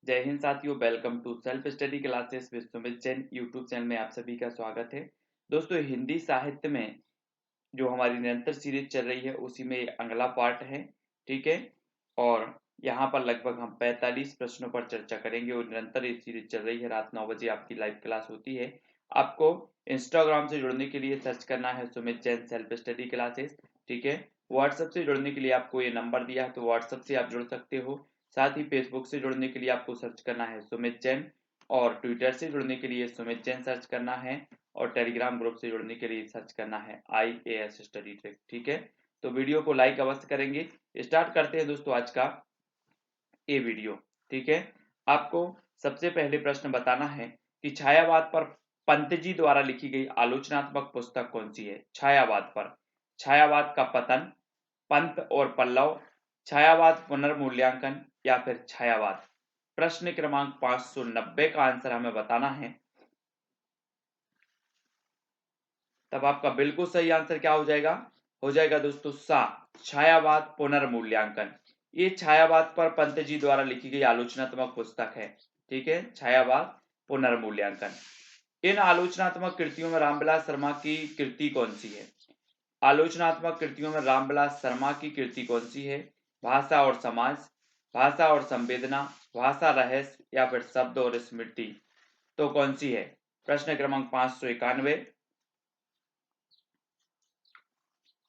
जय हिंद साथियों, welcome to self study classes with Sumit Jain YouTube channel में आप सभी का स्वागत है। दोस्तों, हिंदी साहित्य में जो हमारी निरंतर सीरीज चल रही है उसी में ये अगला पार्ट है। ठीक है, और यहाँ पर लगभग हम 45 प्रश्नों पर चर्चा करेंगे और निरंतर ये सीरीज चल रही है। रात 9 बजे आपकी लाइव क्लास होती है। आपको इंस्टाग्राम से जुड़ने के लिए सर्च करना है Sumit Jain self study classes. ठीक है, व्हाट्सएप से जुड़ने के लिए आपको ये नंबर दिया है, तो व्हाट्सएप से आप जुड़ सकते हो। साथ ही फेसबुक से जुड़ने के लिए आपको सर्च करना है सुमित जैन, और ट्विटर से जुड़ने के लिए सुमित जैन सर्च करना है, और टेलीग्राम ग्रुप से जुड़ने के लिए सर्च करना है IAS स्टडी ट्रिक। ठीक है, तो वीडियो को लाइक अवश्य करेंगे। स्टार्ट करते हैं दोस्तों आज का ये वीडियो। ठीक है, आपको सबसे पहले प्रश्न बताना है कि छायावाद पर पंत जी द्वारा लिखी गई आलोचनात्मक पुस्तक कौन सी है। छायावाद पर, छायावाद का पतन, पंत और पल्लव, छायावाद पुनर्मूल्यांकन या फिर छायावाद। प्रश्न क्रमांक 590 का आंसर हमें बताना है। तब आपका बिल्कुल सही आंसर क्या हो जाएगा? हो जाएगा दोस्तों सा, छायावाद पुनर्मूल्यांकन। ये छायावाद पर पंत जी द्वारा लिखी गई आलोचनात्मक पुस्तक है। ठीक है, छायावाद पुनर्मूल्यांकन। इन आलोचनात्मक कृतियों में रामविलास शर्मा की कृति कौन सी है? आलोचनात्मक कृतियों में रामविलास शर्मा की कृति कौन सी है? भाषा और समाज, भाषा और संवेदना, भाषा रहस्य या फिर शब्द और स्मृति। तो कौन सी है? प्रश्न क्रमांक 591।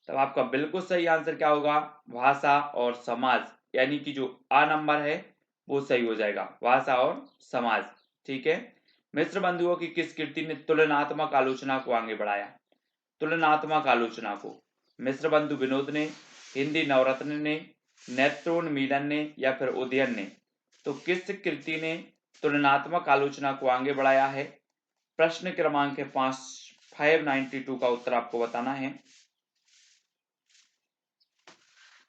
तब आपका बिल्कुल सही आंसर क्या होगा? भाषा और समाज, यानी कि जो आ नंबर है वो सही हो जाएगा, भाषा और समाज। ठीक है, मिश्र बंधुओं की किस कृति ने तुलनात्मक आलोचना को आगे बढ़ाया? तुलनात्मक आलोचना को मिश्र बंधु विनोद ने, हिंदी नवरत्न ने, नेत्रोन्मीलन ने या फिर उदयन ने। तो किस कृति ने तुलनात्मक आलोचना को आगे बढ़ाया है? प्रश्न क्रमांक 592 का उत्तर आपको बताना है।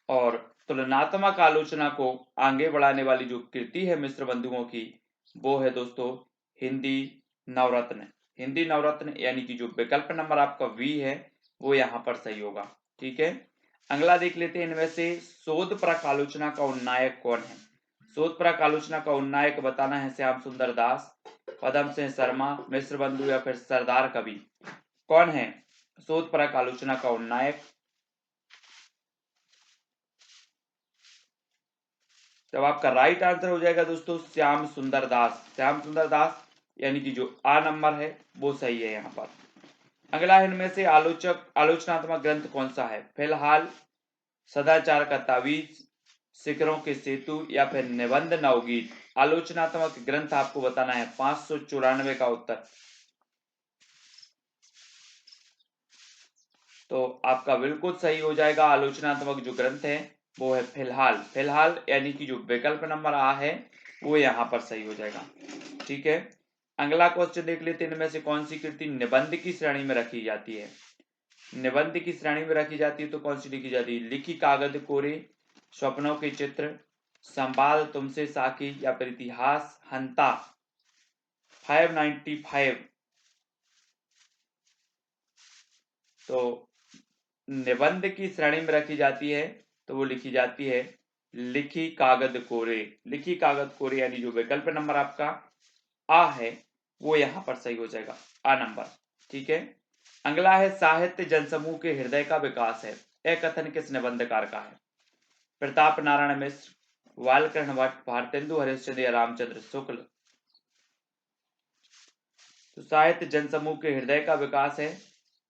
और तुलनात्मक आलोचना को आगे बढ़ाने वाली जो कृति है मिश्र बंधुओं की, वो है दोस्तों हिंदी नवरत्न। हिंदी नवरत्न, यानी कि जो विकल्प नंबर आपका वी है वो यहाँ पर सही होगा। ठीक है, अगला देख लेते हैं। इनमें से शोधपरक आलोचना का उन्नायक कौन है? शोधपरक आलोचना का उन्नायक बताना है श्याम सुंदर दास, पदम सिंह शर्मा, मिश्र बंधु या फिर सरदार कवि। कौन है शोधपरक आलोचना का उन्नायक? जब आपका राइट आंसर हो जाएगा दोस्तों श्याम सुंदर दास। श्याम सुंदर दास, यानी कि जो आ नंबर है वो सही है यहाँ पर। अगला इनमें से आलोचनात्मक ग्रंथ कौन सा है? फिलहाल, सदाचार का तावीज, शिखरों के सेतु या फिर निबंध नवगीत। आलोचनात्मक ग्रंथ आपको बताना है 594 का उत्तर। तो आपका बिल्कुल सही हो जाएगा। आलोचनात्मक जो ग्रंथ है वो है फिलहाल। फिलहाल, यानी कि जो विकल्प नंबर आ है वो यहाँ पर सही हो जाएगा। ठीक है, अगला क्वेश्चन देख लेते हैं। इनमें से कौन सी कृति निबंध की श्रेणी में रखी जाती है? निबंध की श्रेणी में रखी जाती है तो कौन सी लिखी जाती है? लिखी कागज कोरे, स्वप्नों के चित्र, संवाद तुमसे साकी या फिर इतिहास हंता। 595। तो निबंध की श्रेणी में रखी जाती है तो वो लिखी जाती है लिखी कागज कोरे। लिखी कागज कोरे, यानी जो विकल्प नंबर आपका आ है वो यहाँ पर सही हो जाएगा, आ नंबर। ठीक है, अगला है साहित्य जनसमूह के हृदय का विकास है। यह कथन किस निबंधकार का है? प्रताप नारायण मिश्र, बालकृष्ण भट्ट, भारतेंदु हरिश्चंद्र या रामचंद्र शुक्ल। तो साहित्य जनसमूह के हृदय का विकास है,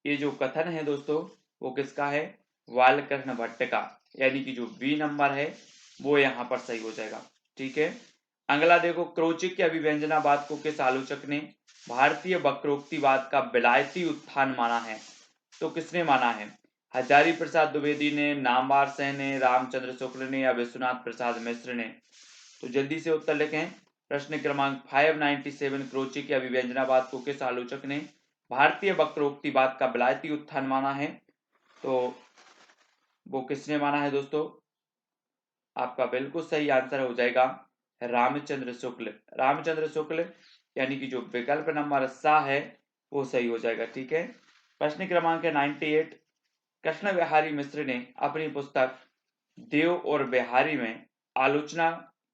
ये जो कथन है दोस्तों वो किसका है? बालकृष्ण भट्ट का, यानी कि जो बी नंबर है वो यहाँ पर सही हो जाएगा। ठीक है, अगला देखो, क्रोचिक के अभिव्यंजनावाद को किस आलोचक ने भारतीय वक्रोक्तिवाद का विलायती उत्थान माना है? तो किसने माना है? हजारी प्रसाद द्विवेदी ने, नामवर सेन ने, रामचंद्र शुक्ल ने या विश्वनाथ प्रसाद मिश्र ने। तो जल्दी से उत्तर लिखें। प्रश्न क्रमांक 597, क्रोचिक के अभिव्यंजनावाद को किस आलोचक ने भारतीय वक्रोक्तिवाद का विलायती उत्थान माना है? तो वो किसने माना है दोस्तों? आपका बिल्कुल सही आंसर हो जाएगा रामचंद्र शुक्ल। रामचंद्र शुक्ल, यानी कि जो विकल्प नंबर सा है वो सही हो जाएगा। ठीक है, प्रश्न क्रमांक 98, कृष्ण बिहारी मिश्र ने अपनी पुस्तक देव और बिहारी में आलोचना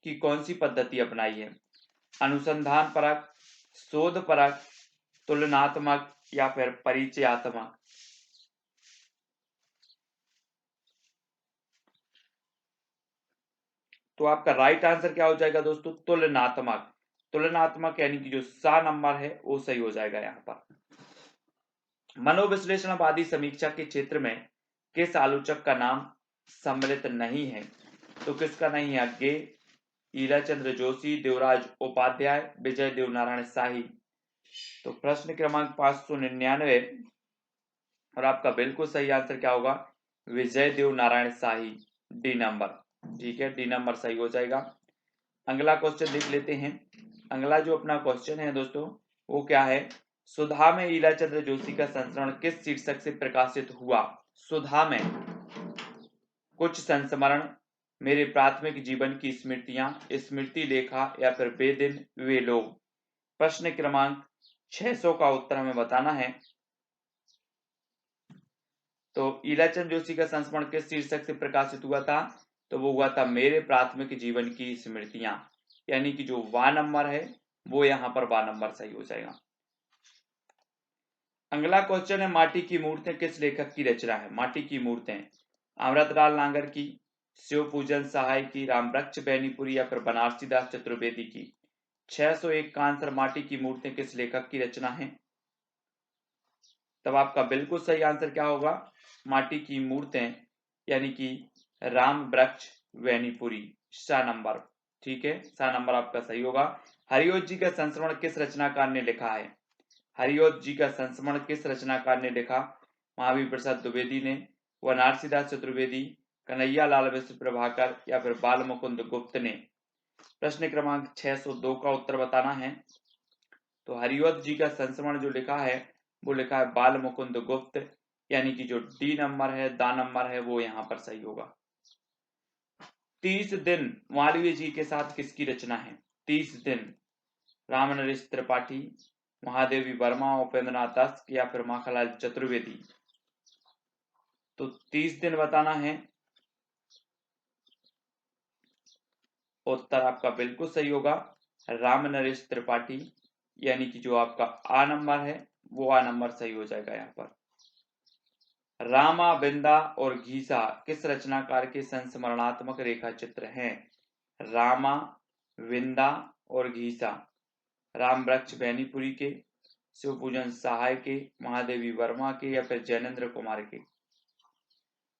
की कौन सी पद्धति अपनाई है? अनुसंधान परक, शोध परक, तुलनात्मक या फिर परिचयात्मक? तो आपका राइट आंसर क्या हो जाएगा दोस्तों? तुलनात्मक। तुलनात्मक यानी कि जो सा नंबर है वो सही हो जाएगा यहाँ पर। मनोविश्लेषणवादी समीक्षा के क्षेत्र में किस आलोचक का नाम सम्मिलित नहीं है? तो किसका नहीं है? गे, ईलाचंद्र जोशी, देवराज उपाध्याय, विजय देवनारायण शाही। तो प्रश्न क्रमांक 599 और आपका बिल्कुल सही आंसर क्या होगा? विजय देवनारायण शाही, डी नंबर। ठीक है, डी नंबर सही हो जाएगा। अगला क्वेश्चन देख लेते हैं। अगला जो अपना क्वेश्चन है दोस्तों वो क्या है? सुधा में ईलाचंद्र जोशी का संस्मरण किस शीर्षक से प्रकाशित हुआ? सुधा में कुछ संस्मरण, मेरे प्राथमिक जीवन की स्मृतियां, स्मृति लेखा या फिर वे दिन वे लोग। प्रश्न क्रमांक 600 का उत्तर हमें बताना है। तो ईलाचंद जोशी का संस्मरण किस शीर्षक से प्रकाशित हुआ था? तो वो हुआ था मेरे प्राथमिक जीवन की स्मृतियां, यानी कि जो वा नंबर है वो यहाँ पर वा नंबर सही हो जाएगा। अगला क्वेश्चन है माटी की मूर्तें किस लेखक की रचना है? माटी की मूर्तें अमृतलाल नागर की, शिव पूजन सहाय की, रामवृक्ष बैनीपुरी या फिर बनारसी दास चतुर्वेदी की। 601 का आंसर माटी की मूर्तें किस लेखक की रचना है? तब आपका बिल्कुल सही आंसर क्या होगा? माटी की मूर्तें यानी कि रामवृक्ष बैनीपुरी, सा नंबर। ठीक है, सा नंबर आपका सही होगा। हरिओत जी का संस्मरण किस रचनाकार ने लिखा है? हरिओत जी का संस्मरण किस रचनाकार ने लिखा? महावीर प्रसाद द्विवेदी ने, बनारसीदास चतुर्वेदी, कन्हैया लाल मिश्र प्रभाकर या फिर बाल मुकुंद गुप्त ने। प्रश्न क्रमांक 602 का उत्तर बताना है। तो हरिओत जी का संस्मरण जो लिखा है वो लिखा है बाल मुकुंद गुप्त, यानी कि जो डी नंबर है, दा नंबर है, वो यहाँ पर सही होगा। 30 दिन मालवीय जी के साथ किसकी रचना है? 30 दिन रामनरेश त्रिपाठी, महादेवी वर्मा, उपेंद्र नाथ दत्त या फिर माखनलाल चतुर्वेदी। तो 30 दिन बताना है। उत्तर आपका बिल्कुल सही होगा, रामनरेश त्रिपाठी, यानी कि जो आपका आ नंबर है वो आ नंबर सही हो जाएगा यहाँ पर। रामा, बिंदा और घीसा किस रचनाकार के संस्मरणात्मक रेखा चित्र हैं? रामा, विंदा और घीसा रामवृक्ष बैनीपुरी के, शिवपूजन सहाय के, महादेवी वर्मा के या फिर जैनेन्द्र कुमार के।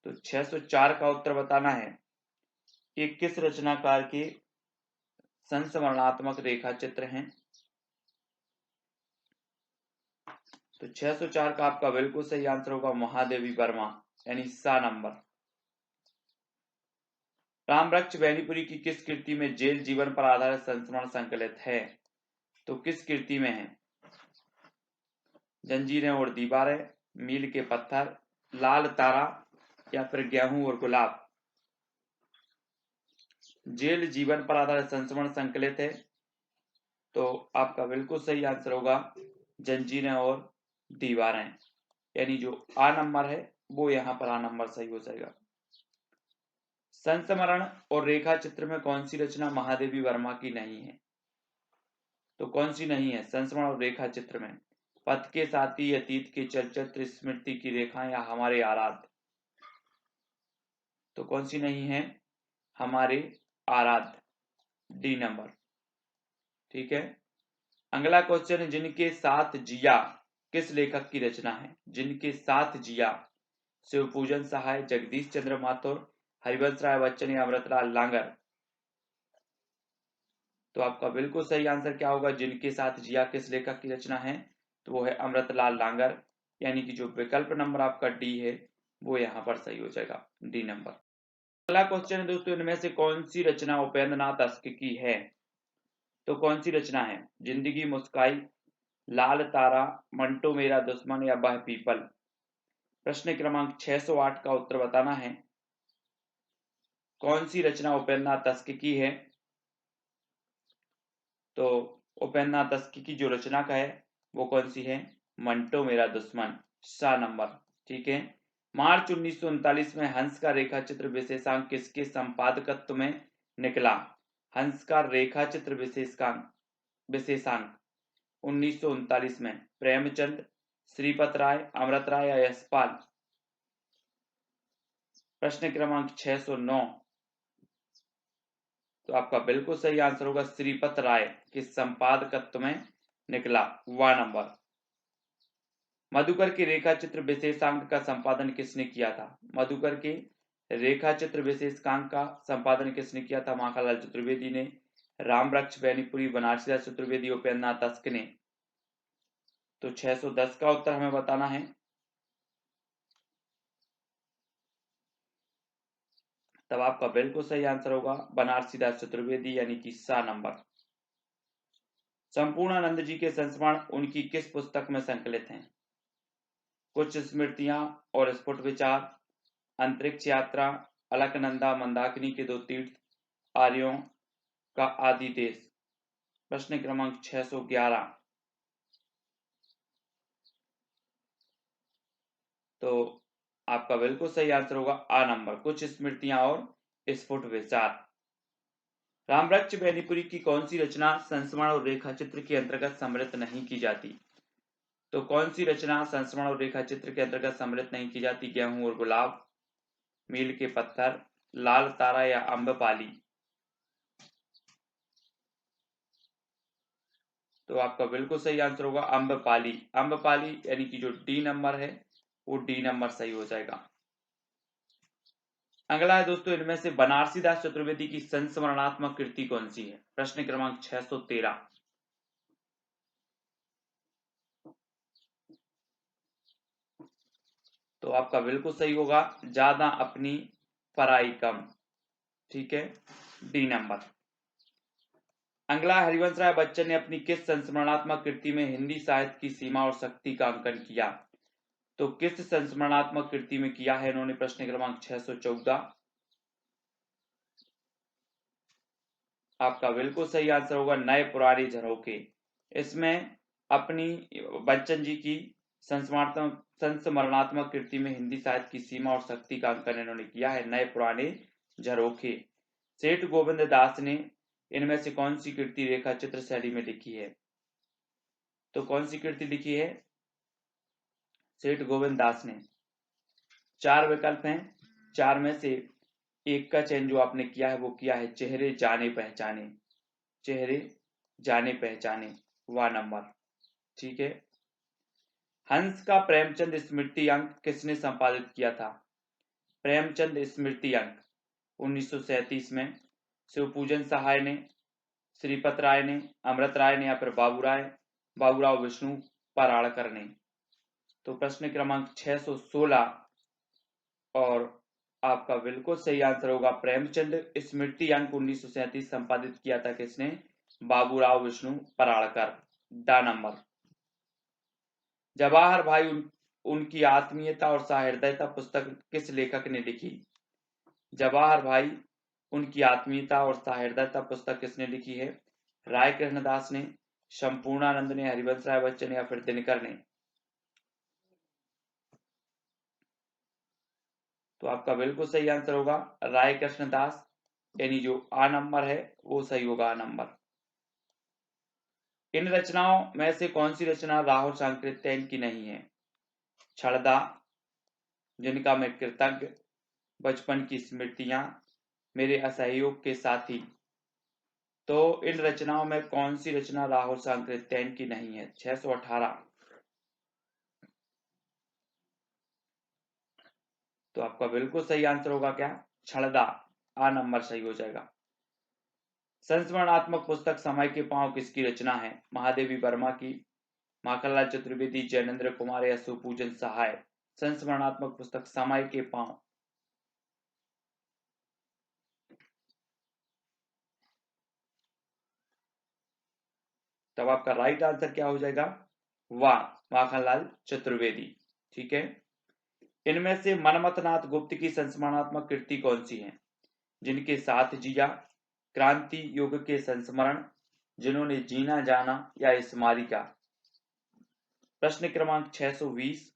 तो 604 का उत्तर बताना है। ये किस रचनाकार के संस्मरणात्मक रेखा चित्र हैं? तो 604 का आपका बिल्कुल सही आंसर होगा महादेवी वर्मा, यानी सा नंबर। रामवृक्ष बैनीपुरी की किस कृति में जेल जीवन पर आधारित संस्मरण संकलित है? तो किस कृति में है? जंजीरें और दीवारें, मील के पत्थर, लाल तारा या फिर गेहूं और गुलाब। जेल जीवन पर आधारित संस्मरण संकलित है, तो आपका बिल्कुल सही आंसर होगा जंजीरें और दीवारें, यानी जो आ नंबर है वो यहाँ पर आ नंबर सही हो जाएगा। संस्मरण और रेखा चित्र में कौन सी रचना महादेवी वर्मा की नहीं है? तो कौन सी नहीं है संस्मरण और रेखा चित्र में? पथ के साथी, अतीत के चलचित्र, स्मृति की रेखा या हमारे आराध्य। तो कौन सी नहीं है? हमारे आराध्य, डी नंबर। ठीक है, अगला क्वेश्चन है जिनके साथ जिया किस लेखक की रचना है? जिनके साथ जिया, शिवपूजन सहाय, जगदीश चंद्र माथुर, हरिवंश राय बच्चन या अमृतलाल लांगर। तो आपका बिल्कुल सही आंसर क्या होगा? जिनके साथ जिया किस लेखक की रचना है? तो वो है अमृतलाल लांगर, यानी कि जो विकल्प नंबर आपका डी है वो यहाँ पर सही हो जाएगा, डी नंबर। अगला क्वेश्चन है दोस्तों, इनमें से कौन सी रचना उपेंद्र नाथ अश्क की है? तो कौन सी रचना है? जिंदगी मुस्काई, लाल तारा, मंटो मेरा दुश्मन या वह पीपल। प्रश्न क्रमांक 608 का उत्तर बताना है। कौन सी रचना उपेंद्र नाथ अश्क की है? तो उपेंद्र नाथ अश्क की जो रचना का है वो कौन सी है? मंटो मेरा दुश्मन, सा नंबर। ठीक है, मार्च 1939 में हंस का रेखा चित्र विशेषांक किसके संपादकत्व में निकला? हंस का रेखा चित्र विशेषांक विशेषांक 1939 में? प्रेमचंद, श्रीपत राय, अमृत राय या यशपाल? प्रश्न क्रमांक 609। तो आपका बिल्कुल सही आंसर होगा श्रीपत राय के संपादकत्व में निकला। वा नंबर। मधुकर के रेखा चित्र विशेषांक का संपादन किसने किया था? मधुकर के रेखा चित्र विशेषांक का संपादन किसने किया था? माखनलाल चतुर्वेदी ने, रामवृक्ष बेनीपुरी, बनारसीदास चतुर्वेदी, उपेंद्रनाथ तस्क ने। तो 610 का उत्तर हमें बताना है। तब आपका बिल्कुल सही आंसर होगा बनारसीदास चतुर्वेदी, यानी कि सा नंबर। संपूर्णानंद जी के संस्मरण उनकी किस पुस्तक में संकलित हैं? कुछ स्मृतियां और स्फुट विचार, अंतरिक्ष यात्रा, अलकनंदा, मंदाकिनी के दो तीर्थ, आर्यों का आदि देश। प्रश्न क्रमांक 611। तो आपका बिल्कुल सही आंसर होगा आ नंबर, कुछ स्मृतियां और स्फुट विचार। रामवृक्ष बेनीपुरी की कौन सी रचना संस्मरण और रेखा चित्र के अंतर्गत सम्मिलित नहीं की जाती? तो कौन सी रचना संस्मरण और रेखा चित्र के अंतर्गत सम्मिलित नहीं की जाती? गेहूं और गुलाब, मील के पत्थर, लाल तारा या अम्बपाली? तो आपका बिल्कुल सही आंसर होगा अम्बपाली। अम्बपाली यानी कि जो डी नंबर है वो डी नंबर सही हो जाएगा। अगला है दोस्तों, इनमें से बनारसीदास चतुर्वेदी की संस्मरणात्मक कृति कौन सी है? प्रश्न क्रमांक 613। तो आपका बिल्कुल सही होगा ज्यादा अपनी पराई कम। ठीक है, डी नंबर। अगला, हरिवंश राय बच्चन ने अपनी किस संस्मरणात्मक कृति में हिंदी साहित्य की सीमा और शक्ति का अंकन किया? तो किस संस्मरणात्मक कृति में किया है इन्होंने? प्रश्न क्रमांक 614। आपका बिल्कुल सही आंसर होगा नए पुराने झरोखे। इसमें अपनी बच्चन जी की संस्मरणात्मक कृति में हिंदी साहित्य की सीमा और शक्ति का अंकन इन्होंने किया है नए पुराने झरोखे। सेठ गोविंद दास ने इनमें से कौन सी कृति रेखा चित्र शैली में लिखी है? तो कौन सी कृति लिखी है सेठ गोविंद दास ने? 4 विकल्प हैं, 4 में से एक का चयन जो आपने किया है वो किया है चेहरे जाने पहचाने। चेहरे जाने पहचाने, वा नंबर। ठीक है। हंस का प्रेमचंद स्मृति अंक किसने संपादित किया था? प्रेमचंद स्मृति अंक 1937 में शिवपूजन सहाय ने, श्रीपत राय ने, अमृत राय ने या फिर बाबूराव विष्णु पराड़कर ने। तो प्रश्न क्रमांक 616 और आपका बिल्कुल सही आंसर होगा प्रेमचंद स्मृति अंक 1937 संपादित किया था किसने? बाबूराव विष्णु पराड़कर, डा नंबर। जवाहर भाई उनकी आत्मीयता और सहृदयता पुस्तक किस लेखक ने लिखी? जवाहर भाई उनकी आत्मीयता और सहृदयता पुस्तक किसने लिखी है? राय कृष्णदास ने, संपूर्णानंद ने, हरिवंश राय बच्चन या फिर दिनकर ने? तो आपका बिल्कुल सही आंसर होगा राय कृष्णदास, यानी जो आ नंबर है वो सही होगा, आ नंबर। इन रचनाओं में से कौन सी रचना राहुल सांकृत्यायन की नहीं है? छड़दा, जिनका मैं कृतज्ञ, बचपन की स्मृतियां, मेरे असहयोग के साथी। तो इन रचनाओं में कौन सी रचना राहुल सांकृत्यायन की नहीं है? 618। तो आपका बिल्कुल सही आंसर होगा क्या? छड़दा, आ नंबर सही हो जाएगा। संस्मरणात्मक पुस्तक समय के पांव किसकी रचना है? महादेवी वर्मा की, माखनलाल चतुर्वेदी, जैनेन्द्र कुमार या सुपूजन सहाय? संस्मरणात्मक पुस्तक समय के पांव। तब आपका राइट आंसर क्या हो जाएगा? वाह, माखनलाल चतुर्वेदी। ठीक है। इनमें से मनमथनाथ गुप्त की संस्मरणात्मक कृति कौन सी है? जिनके साथ जिया, क्रांति युग के संस्मरण, जिन्होंने जीना जाना या स्मारिका? प्रश्न क्रमांक 620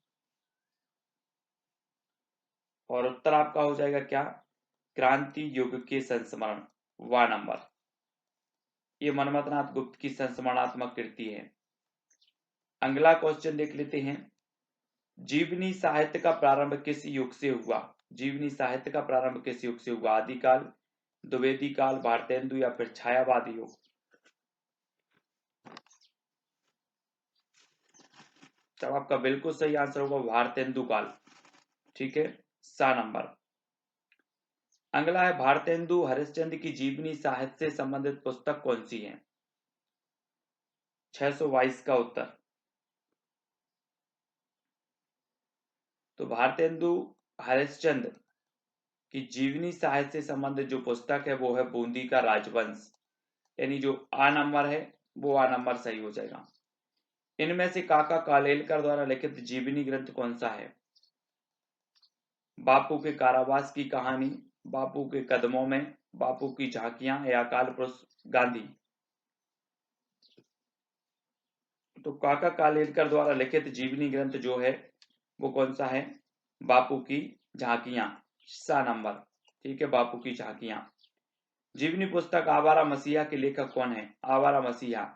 और उत्तर आपका हो जाएगा क्या? क्रांति युग के संस्मरण, वा नंबर। ये मनमथनाथ गुप्त की संस्मरणात्मक कृति है। अगला क्वेश्चन देख लेते हैं। जीवनी साहित्य का प्रारंभ किस युग से हुआ? जीवनी साहित्य का प्रारंभ किस युग से हुआ? आदिकाल, द्विवेदी काल, भारतेंदु या फिर छायावादी युग? तब आपका बिल्कुल सही आंसर होगा भारतेंदु काल। ठीक है, सा नंबर। अगला है भारतेंदु हरिश्चंद्र की जीवनी साहित्य से संबंधित पुस्तक कौन सी है? 622 का उत्तर। तो भारतेंदु हरिश्चंद्र की जीवनी साहित्य से संबंधित जो पुस्तक है वो है बूंदी का राजवंश, यानी जो आ नंबर है वो आ नंबर सही हो जाएगा। इनमें से काका कालेलकर द्वारा लिखित जीवनी ग्रंथ कौन सा है? बापू के कारावास की कहानी, बापू के कदमों में, बापू की झांकियां या अकाल पुरुष गांधी? तो काका कालेलकर द्वारा लिखित जीवनी ग्रंथ जो है वो कौन सा है? बापू की झांकियां, सा नंबर। ठीक है, बापू की झांकियां। जीवनी पुस्तक आवारा मसीहा के लेखक कौन है? आवारा मसीहा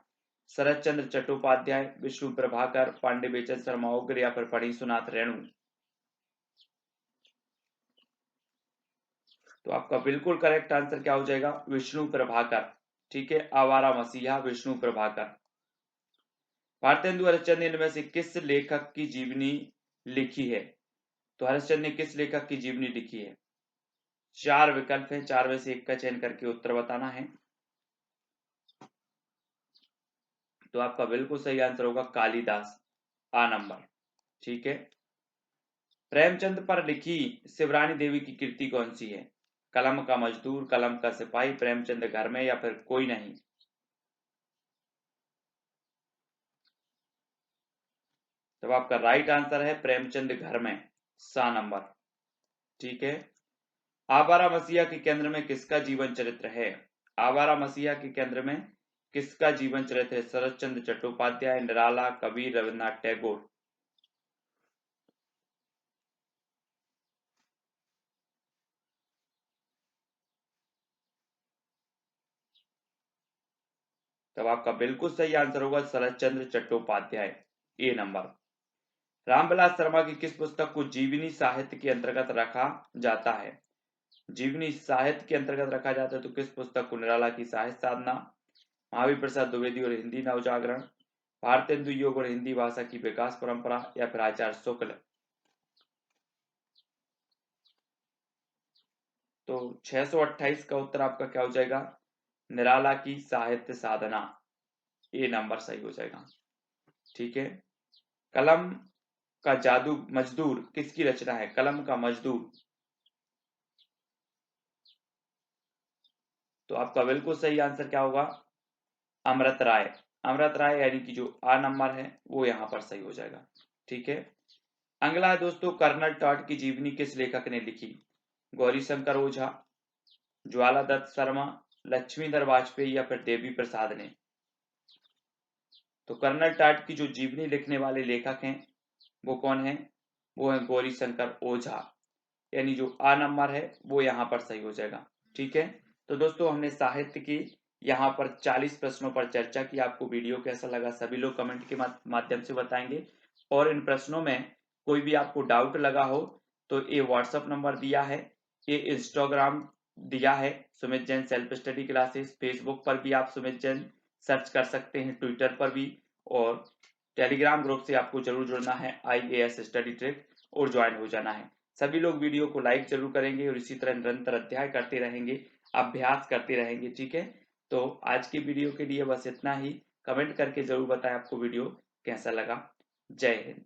शरद चंद्र चट्टोपाध्याय, विष्णु प्रभाकर, पांडे बेचन शर्मा उग्र या फिर फणीसुनाथ रेणु? तो आपका बिल्कुल करेक्ट आंसर क्या हो जाएगा? विष्णु प्रभाकर। ठीक है, आवारा मसीहा विष्णु प्रभाकर। भारतेंदु हरिश्चंद्र ने इनमें से किस लेखक की जीवनी लिखी है? तो हरिश्चंद्र ने किस लेखक की जीवनी लिखी है? 4 विकल्प हैं, 4 में से एक का चयन करके उत्तर बताना है। तो आपका बिल्कुल सही आंसर होगा कालिदास, आ नंबर। ठीक है, प्रेमचंद पर लिखी शिवरानी देवी की कृति कौन सी है? कलम का मजदूर, कलम का सिपाही, प्रेमचंद घर में या फिर कोई नहीं? तो आपका राइट आंसर है प्रेमचंद घर में, सा नंबर। ठीक है, आवारा मसीहा के केंद्र में किसका जीवन चरित्र है? आवारा मसीहा के केंद्र में किसका जीवन चरित्र है? शरद चंद्र चट्टोपाध्याय, निराला, कबीर, रविन्द्रनाथ टैगोर? तब आपका बिल्कुल सही आंसर होगा शरद चंद्र चट्टोपाध्याय, ए नंबर। रामविलास शर्मा की किस पुस्तक को जीवनी साहित्य के अंतर्गत रखा जाता है? जीवनी साहित्य के अंतर्गत रखा जाता है तो किस पुस्तक को? निराला की साहित्य साधना, महावीर प्रसाद द्विवेदी और हिंदी नवजागरण, भारतेंदु योग और हिंदी भाषा की विकास परंपरा या फिर आचार्य शुक्ल? तो 628 का उत्तर आपका क्या हो जाएगा? निराला की साहित्य साधना, ए नंबर सही हो जाएगा। ठीक है, कलम का जादू मजदूर किसकी रचना है? कलम का मजदूर। तो आपका बिल्कुल सही आंसर क्या होगा? अमृत राय। अमृत राय यानी कि जो आ नंबर है वो यहाँ पर सही हो जाएगा। ठीक है, अगला है दोस्तों, कर्नल टॉड की जीवनी किस लेखक ने लिखी? गौरी शंकर ओझा, ज्वाला दत्त शर्मा, लक्ष्मीधर वाजपेयी या फिर देवी प्रसाद ने? तो कर्नल टॉड की जो जीवनी लिखने वाले लेखक हैं वो कौन है? वो है गौरी शंकर ओझा, यानी जो आ नंबर है वो यहाँ पर सही हो जाएगा। ठीक है, तो दोस्तों हमने साहित्य की यहाँ पर 40 प्रश्नों पर चर्चा की। आपको वीडियो कैसा लगा सभी लोग कमेंट के माध्यम से बताएंगे, और इन प्रश्नों में कोई भी आपको डाउट लगा हो तो ये व्हाट्सएप नंबर दिया है, ये इंस्टाग्राम दिया है Sumit Jain self study classes, Facebook पर भी आप सुमित जैन सर्च कर सकते हैं, ट्विटर पर भी, और टेलीग्राम ग्रुप से आपको जरूर जुड़ना है IAS स्टडी ट्रिक और ज्वाइन हो जाना है। सभी लोग वीडियो को लाइक जरूर करेंगे और इसी तरह निरंतर अध्याय करते रहेंगे, अभ्यास करते रहेंगे। ठीक है, तो आज की वीडियो के लिए बस इतना ही। कमेंट करके जरूर बताएं आपको वीडियो कैसा लगा। जय हिंद।